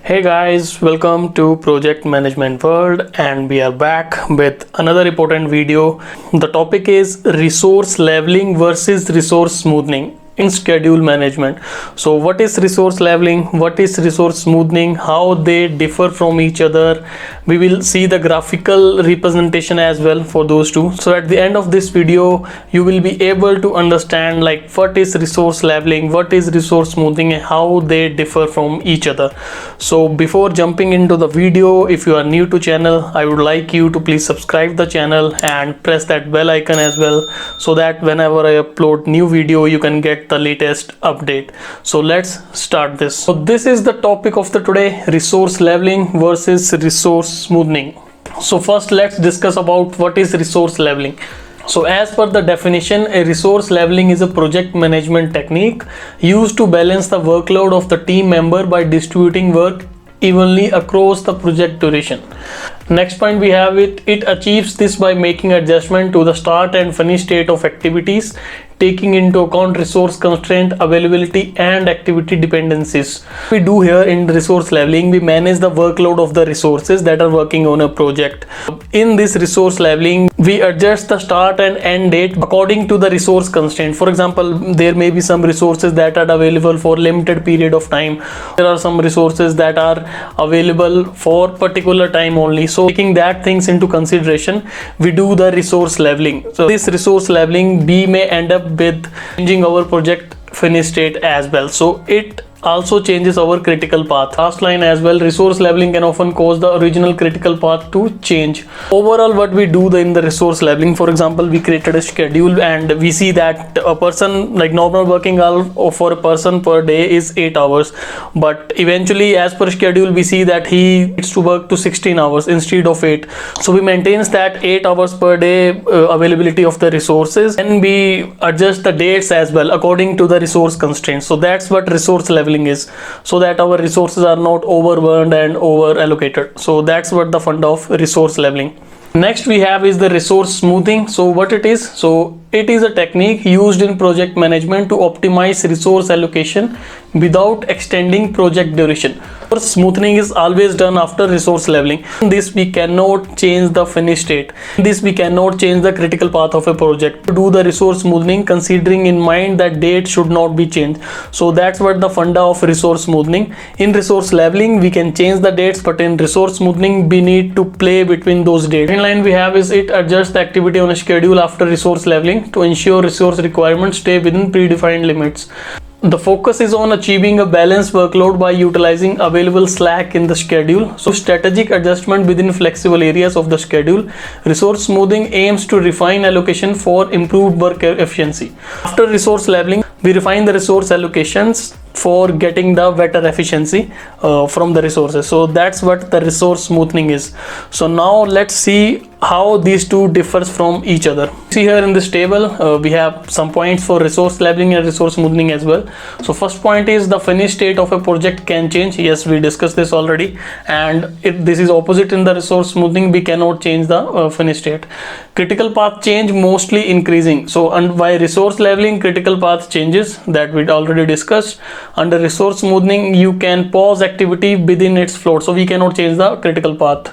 Hey guys, welcome to Project Management World, and we are back with another important video. The topic is resource leveling versus resource smoothing in schedule management. So what is resource leveling, what is resource smoothing, how they differ from each other. We will see the graphical representation as well for those two. So at the end of this video you will be able to understand like what is resource leveling, what is resource smoothing, and how they differ from each other. So before jumping into the video, if you are new to channel, I would like you to please subscribe the channel and press that bell icon as well, so that whenever I upload new video you can get the latest update. So let's start this. So this is the topic of the today: resource leveling versus resource smoothing. So first let's discuss about what is resource leveling. So as per the definition, a resource leveling is a project management technique used to balance the workload of the team member by distributing work evenly across the project duration. Next point we have it achieves this by making adjustment to the start and finish state of activities, taking into account resource constraint, availability and activity dependencies. We do here in resource leveling, we manage the workload of the resources that are working on a project. In this resource leveling, we adjust the start and end date according to the resource constraint. For example, there may be some resources that are available for limited period of time. There are some resources that are available for particular time only. So taking that things into consideration, we do the resource leveling. So this resource leveling, we may end up with changing our project finish state as well. So it also changes our critical path. Last line as well, resource leveling can often cause the original critical path to change. Overall, what we do in the resource leveling, for example, we created a schedule and we see that a person, like normal working hour for a person per day is 8 hours, but eventually as per schedule we see that he needs to work to 16 hours instead of 8. So we maintains that 8 hours per day availability of the resources, and we adjust the dates as well according to the resource constraints. So that's what resource leveling is, so that our resources are not overburdened and over allocated. So that's what the fund of resource leveling. Next we have is the resource smoothing. So what it is? So it is a technique used in project management to optimize resource allocation without extending project duration. Smoothing is always done after resource leveling. In this we cannot change the finish state. In this we cannot change the critical path of a project. To do the resource smoothing, considering in mind that date should not be changed. So that's what the funda of resource smoothing. In resource leveling we can change the dates, but in resource smoothing we need to play between those dates. In line we have is it adjusts the activity on a schedule after resource leveling to ensure resource requirements stay within predefined limits. The focus is on achieving a balanced workload by utilizing available slack in the schedule. So strategic adjustment within flexible areas of the schedule. Resource smoothing aims to refine allocation for improved work efficiency. After resource leveling, we refine the resource allocations for getting the better efficiency from the resources. So that's what the resource smoothing is. So now let's see how these two differs from each other. See here in this table we have some points for resource leveling and resource smoothing as well. So first point is the finished state of a project can change. Yes, we discussed this already, and this is opposite in the resource smoothing. We cannot change the finished state. Critical path change, mostly increasing. So and by resource leveling, critical path changes, that we already discussed. Under resource smoothing you can pause activity within its float, so we cannot change the critical path.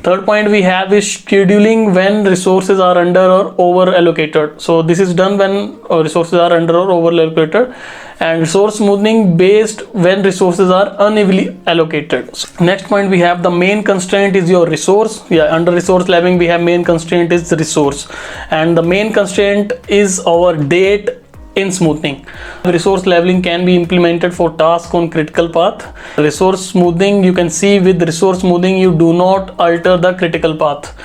Third point we have is scheduling when resources are under or over allocated. So this is done when resources are under or over allocated, and resource smoothing based when resources are unevenly allocated. So next point we have the main constraint is your resource. Under resource leveling we have main constraint is the resource, and the main constraint is our date. In smoothing, resource leveling can be implemented for tasks on critical path. Resource smoothing, you can see with resource smoothing you do not alter the critical path.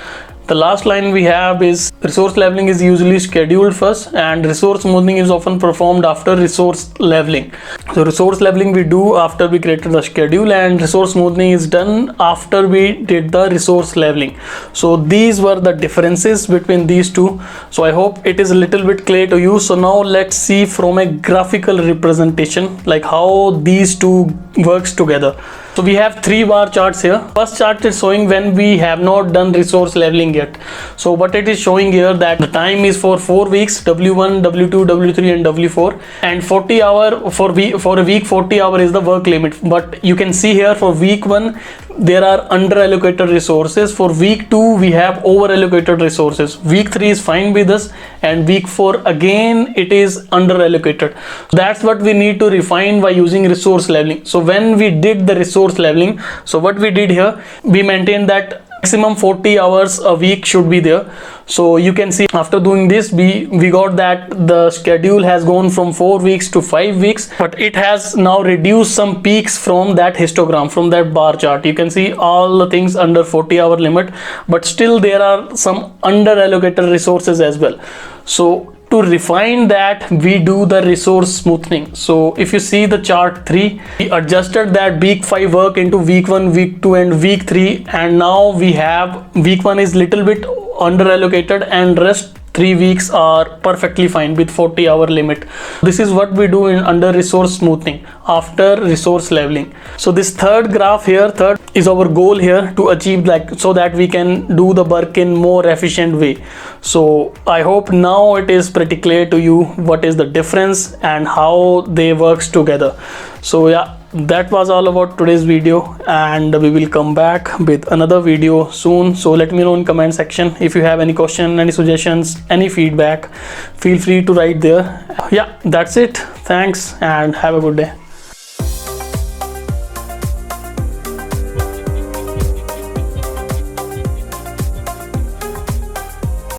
The last line we have is resource leveling is usually scheduled first, and resource smoothing is often performed after resource leveling. So resource leveling we do after we created the schedule, and resource smoothing is done after we did the resource leveling. So these were the differences between these two. So I hope it is a little bit clear to you. So now let's see from a graphical representation like how these two works together. So we have 3 bar charts here. First chart is showing when we have not done resource leveling yet. So what it is showing here, that the time is for 4 weeks, W1, W2, W3 and W4, and 40 hour for a week, 40 hour is the work limit. But you can see here for week 1 there are under allocated resources. For week 2 we have over allocated resources. Week 3 is fine with us, and week 4 again it is under allocated. That's what we need to refine by using resource leveling. So when we did the resource leveling, so what we did here, we maintained that maximum 40 hours a week should be there. So you can see after doing this, we got that the schedule has gone from 4 weeks to 5 weeks, but it has now reduced some peaks from that histogram, from that bar chart. You can see all the things under 40-hour limit, but still there are some under allocated resources as well. So to refine that, we do the resource smoothing. So if you see the chart 3, we adjusted that week 5 work into week 1, week 2 and week 3, and now we have week 1 is little bit under allocated and rest 3 weeks are perfectly fine with 40-hour limit. This is what we do in under resource smoothing after resource leveling. So this third graph here, third is our goal here to achieve, like, so that we can do the work in more efficient way. So I hope now it is pretty clear to you what is the difference and how they works together. So yeah, that was all about today's video, and we will come back with another video soon. So let me know in comment section if you have any question, any suggestions, any feedback. Feel free to write there. Yeah, that's it. Thanks and have a good day.